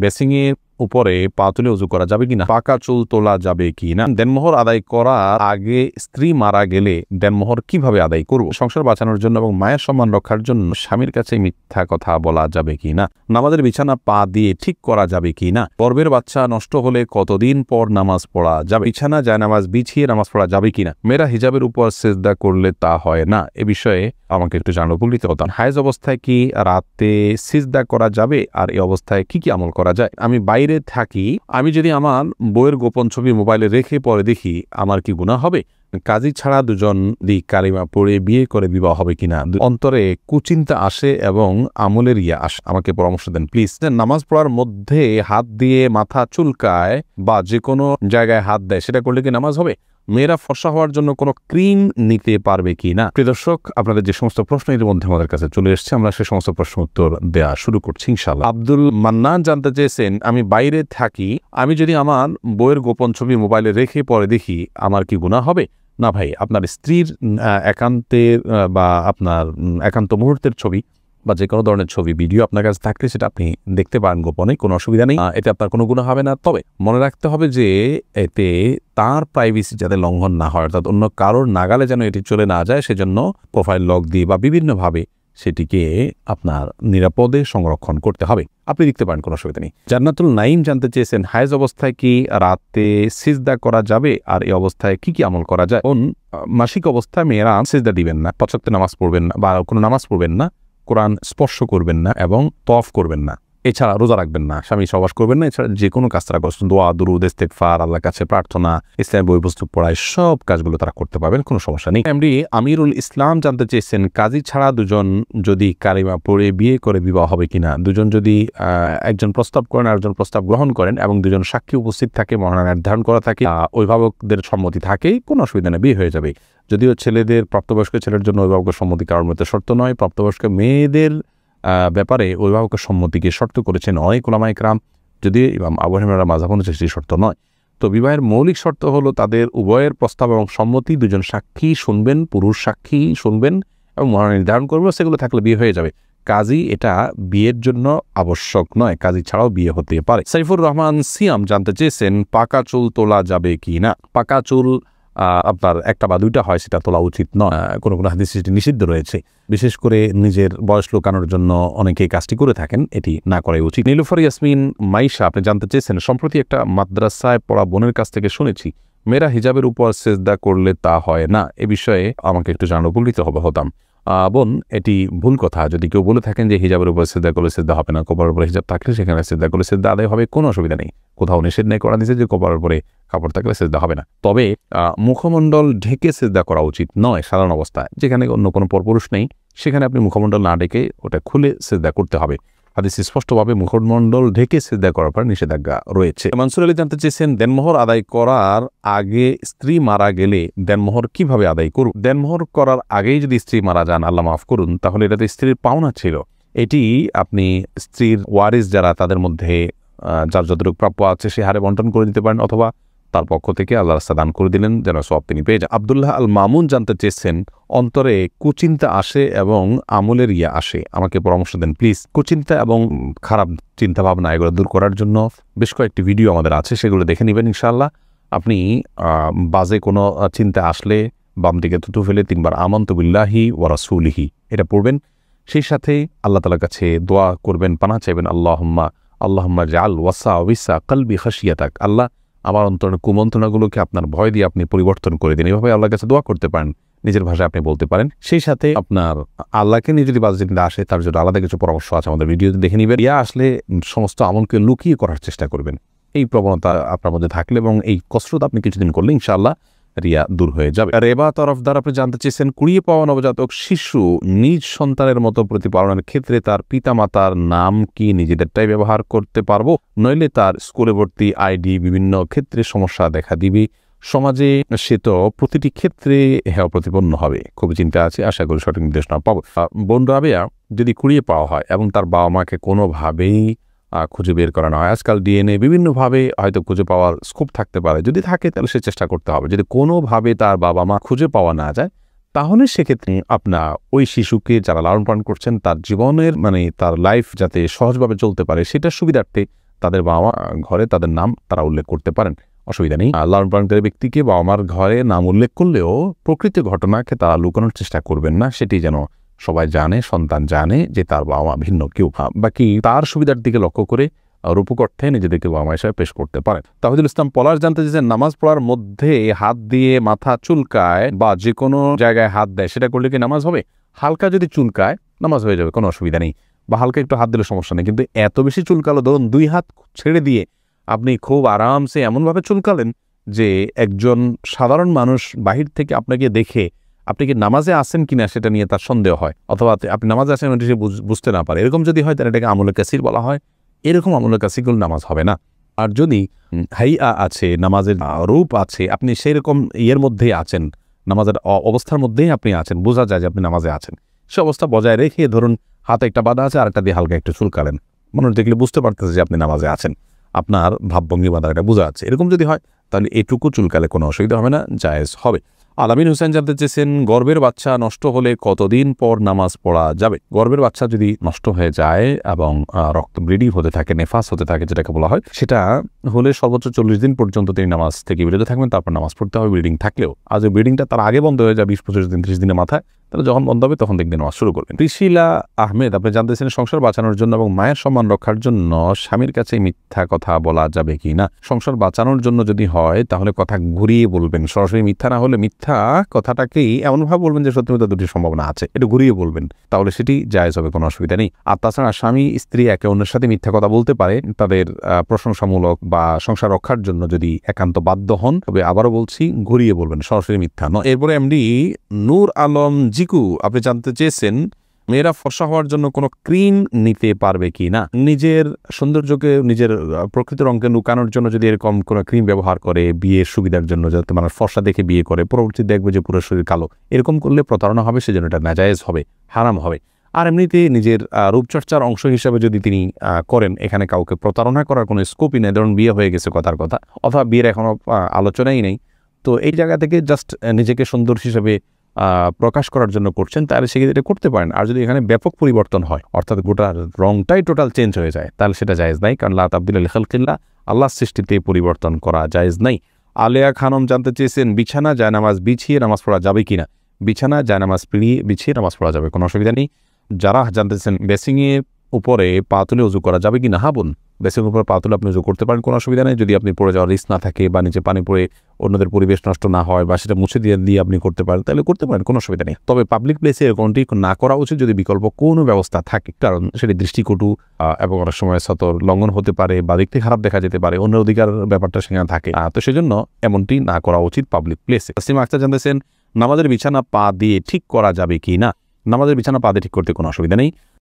Basin এর উপরে পা তুলে উজু করা যাবে কিনা, পাকা চুল তোলা যাবে কিনা, দেনমোহর আদায় করার আগে স্ত্রী মারা গেলে দেনমোহর কিভাবে আদায় করব, সংসার বাঁচানোর জন্য এবং মায়ের সম্মান রক্ষার জন্য স্বামীর কাছে মিথ্যা কথা বলা যাবে কিনা, নামাজের বিছানা পা দিয়ে ঠিক করা যাবে কিনা, গর্ভের বাচ্চা নষ্ট হলে কতদিন পর নামাজ পড়া যাবে, বিছানা যায় নামাজ বিছিয়ে নামাজ পড়া যাবে কিনা, মেয়েরা হিজাবের উপর সেজদা করলে তা হয় না, এ বিষয়ে আমাকে একটু জানানো উপকৃত হতাম। হায়েজ অবস্থায় কি রাতে সিজদা করা যাবে আর এই অবস্থায় কি কি আমল করা যায়? আমি বাইরে থাকি, আমি যদি আমার বইয়ের গোপন ছবি মোবাইলে রেখে পরে দেখি আমার কি গুনাহ হবে? কাজী ছাড়া দুজন কালিমা পড়ে বিয়ে করে বিবাহ হবে কিনা, অন্তরে কুচিন্তা আসে এবং আমলের আসে, আমাকে পরামর্শ দেন প্লিজ। নামাজ পড়ার মধ্যে হাত দিয়ে মাথা চুলকায় বা যে কোনো জায়গায় হাত দেয়, সেটা করলে কি নামাজ হবে? মেয়েরা ফর্সা হওয়ার জন্য কোনো ক্রিম নিতে পারবে কি না? প্রিয় দর্শক, আপনাদের যে সমস্ত প্রশ্ন এর মধ্যে আমাদের কাছে চলে এসেছে, আমরা সেই সমস্ত প্রশ্ন উত্তর দেওয়া শুরু করছি ইনশাআল্লাহ। আব্দুল মান্নান জানতে চেয়েছেন, আমি বাইরে থাকি, আমি যদি আমার বইয়ের গোপন ছবি মোবাইলে রেখে পরে দেখি আমার কি গুনাহ হবে? না ভাই, আপনার স্ত্রীর একান্তের বা আপনার একান্ত মুহূর্তের ছবি বা যে কোনো ধরনের ছবি ভিডিও আপনার কাছে থাকলে সেটা আপনি দেখতে পারেন গোপনে, কোনো অসুবিধা নেই, এতে আপনার কোনো গুনাহ হবে না। তবে মনে রাখতে হবে যে এতে তার প্রাইভেসি যাতে লঙ্ঘন না হয়, অর্থাৎ অন্য কারোর নাগালে যেন এটি চলে না যায়, সেজন্য প্রোফাইল লক দিয়ে বা বিভিন্নভাবে সেটিকে আপনার নিরাপদে সংরক্ষণ করতে হবে। আপনি দেখতে পারেন, কোনো অসুবিধা নেই। জান্নাতুল নাইম জানতে চেয়েছেন, হায়েজ অবস্থায় কি রাতে সিজদা করা যাবে আর এই অবস্থায় কি কি আমল করা যায়? মাসিক অবস্থায় মেয়েরা সিজদা দিবেন না, ৫ ওয়াক্ত নামাজ পড়বেন না বা কোনো নামাজ পড়বেন না, কোরআন স্পর্শ করবেন না এবং তওয়াফ করবেন না, এছাড়া রোজা রাখবেন না, স্বামী সহবাস করবেন না, এছাড়া যে কোনো কাজ তারা করছেন, দোয়া দুরুদ ইস্তেগফার, আল্লাহর কাছে প্রার্থনা, ইসলামের বই পুস্তক পড়ায় সব কাজগুলো তারা করতে পারবেন, কোনো সমস্যা নেই। এমডি আমিরুল ইসলাম জানতে চেয়েছেন, কাজী ছাড়া দুজন যদি কালিমা পড়ে বিয়ে করে বিবাহ হবে কিনা, দুজন যদি একজন প্রস্তাব করেন আর একজন প্রস্তাব গ্রহণ করেন এবং দুজন সাক্ষী উপস্থিত থাকে, মহানা নির্ধারণ করা থাকে, অভিভাবকদের সম্মতি থাকে, কোনো অসুবিধা নেই, বিয়ে হয়ে যাবে। যদিও ছেলেদের প্রাপ্তবয়স্ক ছেলের জন্য অভিভাবকের সম্মতি কারোর মধ্যে শর্ত নয়, প্রাপ্তবয়স্ক মেয়েদের ব্যাপারে অভিভাবকের সম্মতিকে শর্ত করেছেন অনেক উলামায়ে কেরাম, যদিও ইমাম আবু হানিফার মাযহাব অনুযায়ী সেটি শর্ত নয়। তো বিবাহের মৌলিক শর্ত হলো তাদের উভয়ের প্রস্তাব এবং সম্মতি, দুজন সাক্ষী শুনবেন, পুরুষ সাক্ষী শুনবেন এবং মহানা নির্ধারণ করবেন, সেগুলো থাকলে বিয়ে হয়ে যাবে। কাজী এটা বিয়ের জন্য আবশ্যক নয়, কাজী ছাড়াও বিয়ে হতে পারে। সাইফুর রহমান সিয়াম জানতে চেয়েছেন, পাকা চুল তোলা যাবে কি না? পাকা চুল আপনার একটা বা দুইটা হয়, সেটা তোলা উচিত নয়, কোনো কোনো হাদিসে সেটি নিষিদ্ধ রয়েছে। বিশেষ করে নিজের বয়স লুকানোর জন্য অনেকে কাজটি করে থাকেন, এটি না করাই উচিত। নীলুফার ইয়াসমিন মাইশা আপনি জানতে চেয়েছেন, সম্প্রতি একটা মাদ্রাসায় পড়া বোনের কাছ থেকে শুনেছি মেয়েরা হিজাবের উপর সেজদা করলে তা হয় না, এ বিষয়ে আমাকে একটু জানানো উপকৃত হতাম। বোন, এটি ভুল কথা। যদি কেউ বলে থাকেন যে হিজাবের উপর সেজদা করলে সেজদা হবে না, কপালের উপরে হিজাব থাকলে সেখানে সেজদা করলে সেজদা আদায় হবে, কোনো অসুবিধা নেই। কোথাও নিষেধ নেই করা দিয়েছে যে কপালের উপরে কাপড় থাকলে সেজদা হবে না। তবে মুখমণ্ডল ঢেকে সেজদা করা উচিত নয় সাধারণ অবস্থায়। যেখানে অন্য কোনো পরপুরুষ নেই সেখানে আপনি মুখমণ্ডল না ঢেকে ওটা খুলে সেজদা করতে হবে। হাদিসে স্পষ্টভাবে মুখমণ্ডল ঢেকে সিজদা করার পর নিষেধাজ্ঞা রয়েছে। মানসুর আলী জানতে চেয়েছেন, দেনমোহর আদায় করার আগে স্ত্রী মারা গেলে দেনমোহর কিভাবে আদায় করব? দেনমোহর করার আগেই যদি স্ত্রী মারা যান, আল্লাহ মাফ করুন, তাহলে এটা তো স্ত্রীর পাওনা ছিল। এটি আপনি স্ত্রীর ওয়ারিস যারা, তাদের মধ্যে যার যতটুকু প্রাপ্য আছে সে হারে বন্টন করে দিতে পারেন, অথবা তার পক্ষ থেকে আল্লাহ রাস্তা দান করে দিলেন যেন সওয়াব তিনি পেয়ে যান। আব্দুল্লাহ আল মামুন জানতে চেয়েছেন, অন্তরে কুচিন্তা আসে এবং আমলের আসে, আমাকে পরামর্শ দেন প্লিজ। কুচিন্তা এবং খারাপ চিন্তা ভাবনা এগুলো দূর করার জন্য বেশ কয়েকটি ভিডিও আমাদের আছে, সেগুলো দেখে নেবেন ইনশাআল্লাহ। আপনি বাজে কোনো চিন্তা আসলে বাম দিকে থুতু ফেলে 3 বার আমানতু বিল্লাহি ওয়া রাসূলিহি এটা পড়বেন। সেই সাথে আল্লাহ তাআলার কাছে দোয়া করবেন, পানাহ চাইবেন, আল্লাহুম্মা জাআল ওয়াসাওয়িসা কলবি খাশিয়াতাক, আল্লাহ আমার অন্তরের কুমন্ত্রণাগুলোকে আপনার ভয় দিয়ে আপনি পরিবর্তন করে দিন। এভাবে আল্লাহর কাছে দোয়া করতে পারেন, নিজের ভাষায় আপনি বলতে পারেন। সেই সাথে আপনার আল্লাহকে নিয়ে যদি বাজে চিন্তা আসে, তার জন্য আলাদা কিছু পরামর্শ আছে, আমাদের ভিডিওতে দেখে নিবেন। আসলে সমস্ত আমলকে লুকিয়ে করার চেষ্টা করবেন। এই প্রবণতা আপনার মধ্যে থাকলে এবং এই কসরত আপনি কিছুদিন করলে ইনশাআল্লাহ রিয়া দূর হয়ে যাবে। রেবা তরফদার আপনি জানতে চেয়েছেন, কুড়িয়ে পাওয়া নবজাতক শিশু নিজ সন্তানের মতো প্রতিপালনের ক্ষেত্রে তার পিতামাতার নাম কি নিজেদেরটাই ব্যবহার করতে পারবো, নইলে তার স্কুলে ভর্তি আইডি বিভিন্ন ক্ষেত্রে সমস্যা দেখা দিবে, সমাজে সে তো প্রতিটি ক্ষেত্রে হেয় প্রতিপন্ন হবে। খুব চিন্তা আছে, আশা করি সঠিক নির্দেশনা পাবো। বোন রাবেয়া, যদি কুড়িয়ে পাওয়া হয় এবং তার বাবা মাকে কোনোভাবেই খুঁজে বের করা না হয়, আজকাল ডিএনএ বিভিন্নভাবে হয়তো খুঁজে পাওয়ার স্কোপ থাকতে পারে, যদি থাকে তাহলে সে চেষ্টা করতে হবে। যদি কোনোভাবে তার বাবা মা খুঁজে পাওয়া না যায়, তাহলে সেক্ষেত্রে আপনার ওই শিশুকে যারা লালন পালন করছেন তার জীবনের তার লাইফ যাতে সহজভাবে চলতে পারে সেটার সুবিধার্থে তাদের বাবা মা ঘরে তাদের নাম তারা উল্লেখ করতে পারেন, অসুবিধা নেই। লালন পালনকারী ব্যক্তিকে বাবা মার ঘরে নাম উল্লেখ করলেও প্রকৃত ঘটনাকে তারা লুকানোর চেষ্টা করবেন না, সেটি যেন সবাই জানে, সন্তান জানে যে তার বাবা মা ভিন্ন কেউ। বাকি তার সুবিধার দিকে লক্ষ্য করে রূপক অর্থে নিজেদেরকে বাবা মা হিসাবে পেশ করতে পারেন। তাহিদুল ইসলাম পলাশ জানতে চেয়েছেন, নামাজ পড়ার মধ্যে হাত দিয়ে মাথা চুলকায় বা যে কোনো জায়গায় হাত দেয়, সেটা করলে কি নামাজ হবে? হালকা যদি চুলকায় নামাজ হয়ে যাবে, কোনো অসুবিধা নেই, বা হালকা একটু হাত দিলে সমস্যা নেই। কিন্তু এত বেশি চুলকালো, ধরুন 2 হাত ছেড়ে দিয়ে আপনি খুব আরামসে এমনভাবে চুলকালেন যে একজন সাধারণ মানুষ বাহির থেকে আপনাকে দেখে আপনি কি নামাজে আছেন কিনা সেটা নিয়ে তার সন্দেহ হয়, অথবা আপনি নামাজে আছেন সে বুঝতে না পারে, এরকম যদি হয় তাহলে এটাকে আমলে কাসির বলা হয়। এরকম আমলে কাসিরগুলো নামাজ হবে না। আর যদি হাইয়া আছে, নামাজের রূপ আছে, আপনি সেই রকম ইয়ের মধ্যেই আছেন, নামাজের অবস্থার মধ্যেই আপনি আছেন, বোঝা যায় যে আপনি নামাজে আছেন, সে অবস্থা বজায় রেখে ধরুন হাতে একটা বাঁধা আছে, আরেকটা দিয়ে হালকা একটু চুলকালেন, মানুষ দেখলে বুঝতে পারতেছে যে আপনি নামাজে আছেন, আপনার ভাবভঙ্গি বাঁধা এটা বোঝা যাচ্ছে। এরকম যদি হয় তাহলে এটুকু চুলকালে কোনো অসুবিধা হবে না, জায়েজ হবে। আলামিন হোসেন জানতে চেয়েছেন, গর্ভের বাচ্চা নষ্ট হলে কতদিন পর নামাজ পড়া যাবে? গর্ভের বাচ্চা যদি নষ্ট হয়ে যায় এবং রক্ত ব্লিডিং হতে থাকে, নেফাস হতে থাকে যেটাকে বলা হয়, সেটা হলে সর্বোচ্চ 40 দিন পর্যন্ত তিনি নামাজ থেকে বিরত থাকবেন, তারপর নামাজ পড়তে হবে ব্লিডিং থাকলেও। আর যে ব্লিডিংটা তার আগে বন্ধ হয়ে যায় 20-25 দিন 30 দিনের মাথায়, তাহলে যখন বন্ধ হবে তখন দেখবেন নামাজ শুরু করবেন। ত্রিশিলা আহমেদ আপনি জানতে চেয়েছেন, সংসার বাঁচানোর জন্য এবং মায়ের সম্মান রক্ষার জন্য স্বামীর কাছে মিথ্যা কথা বলা যাবে কি না? সংসার বাঁচানোর জন্য যদি হয় তাহলে কথা ঘুরিয়ে বলবেন, সরাসরি মিথ্যা না হলে মিথ্যা কথাটাকেই এমনভাবে বলবেন যে সত্যি মিথ্যা দুটির সম্ভাবনা আছে, এটা ঘুরিয়ে বলবেন, তাহলে সেটি জায়েজ হবে, কোনো অসুবিধা নেই। আর তাছাড়া স্বামী স্ত্রী একে অন্যের সাথে মিথ্যা কথা বলতে পারে তাদের প্রশংসামূলক বা সংসার রক্ষার জন্য যদি একান্ত বাধ্য হন, তবে আবারও বলছি ঘুরিয়ে বলবেন, সরাসরি মিথ্যা নয়। এরপরে এমডি নূর আলম জিকু আপনি জানতে চেয়েছেন, মেয়েরা ফর্সা হওয়ার জন্য কোনো ক্রিম নিতে পারবে কি না? নিজের সৌন্দর্যকে, নিজের প্রকৃত রঙকে লুকানোর জন্য যদি এরকম কোনো ক্রিম ব্যবহার করে বিয়ের সুবিধার জন্য, যাতে মানুষ ফর্সা দেখে বিয়ে করে, পরবর্তী দেখবে যে পুরো শরীর কালো, এরকম করলে প্রতারণা হবে, সেজন্য এটা নাজায়েজ হবে, হারাম হবে। আর এমনিতে নিজের রূপচর্চার অংশ হিসাবে যদি তিনি করেন, এখানে কাউকে প্রতারণা করার কোনো স্কোপই নেই, ধরুন বিয়ে হয়ে গেছে কথার কথা, অথবা বিয়ের এখনও আলোচনাই নেই, তো এই জায়গা থেকে জাস্ট নিজেকে সুন্দর হিসেবে প্রকাশ করার জন্য করছেন, তাহলে সেক্ষেত্রে করতে পারেন। আর যদি এখানে ব্যাপক পরিবর্তন হয়, অর্থাৎ গোটা রংটাই টোটাল চেঞ্জ হয়ে যায়, তাহলে সেটা জায়েজ নাই, কারণ লা তাবদিলা লিখালকিল্লাহ, আল্লাহর সৃষ্টিতে পরিবর্তন করা জায়েজ নাই। আলেয়া খানম জানতে চেয়েছেন, বিছানা জায়নামাজ বিছিয়ে নামাজ পড়া যাবে কিনা? বিছানা জায়নামাজ বিছিয়ে নামাজ পড়া যাবে, কোনো অসুবিধা নেই। যারা জানতেছেন বেসিংয়ের উপরে পা তুলে উজু করা যাবে কিনা? হ্যাঁ বোন, বেসিংয়ের উপরে পা তুলে আপনি উজু করতে পারেন, কোনো অসুবিধা নেই, যদি আপনি পড়ে যাওয়ার রিস্ক না থাকে বা নিচে পানি পড়ে অন্যদের পরিবেশ নষ্ট না হয় বা সেটা মুছে দিয়ে আপনি করতে পারেন, তাহলে করতে পারেন, কোনো অসুবিধা নেই। তবে পাবলিক প্লেসে এরকমটি না করা উচিত যদি বিকল্প কোনো ব্যবস্থা থাকে, কারণ সেটি দৃষ্টিকটু এবং অনেক সময় সতর লঙ্ঘন হতে পারে বা দেখতে খারাপ দেখা যেতে পারে, অন্যের অধিকার ব্যাপারটা সেখানে থাকে, তো সেজন্য এমনটি না করা উচিত পাবলিক প্লেসে। তাসলিমা আক্তার জানতেছেন, নামাজের বিছানা পা দিয়ে ঠিক করা যাবে কি না? নামাজের বিছানা পা দিয়ে ঠিক করতে কোনো অসুবিধা নেই।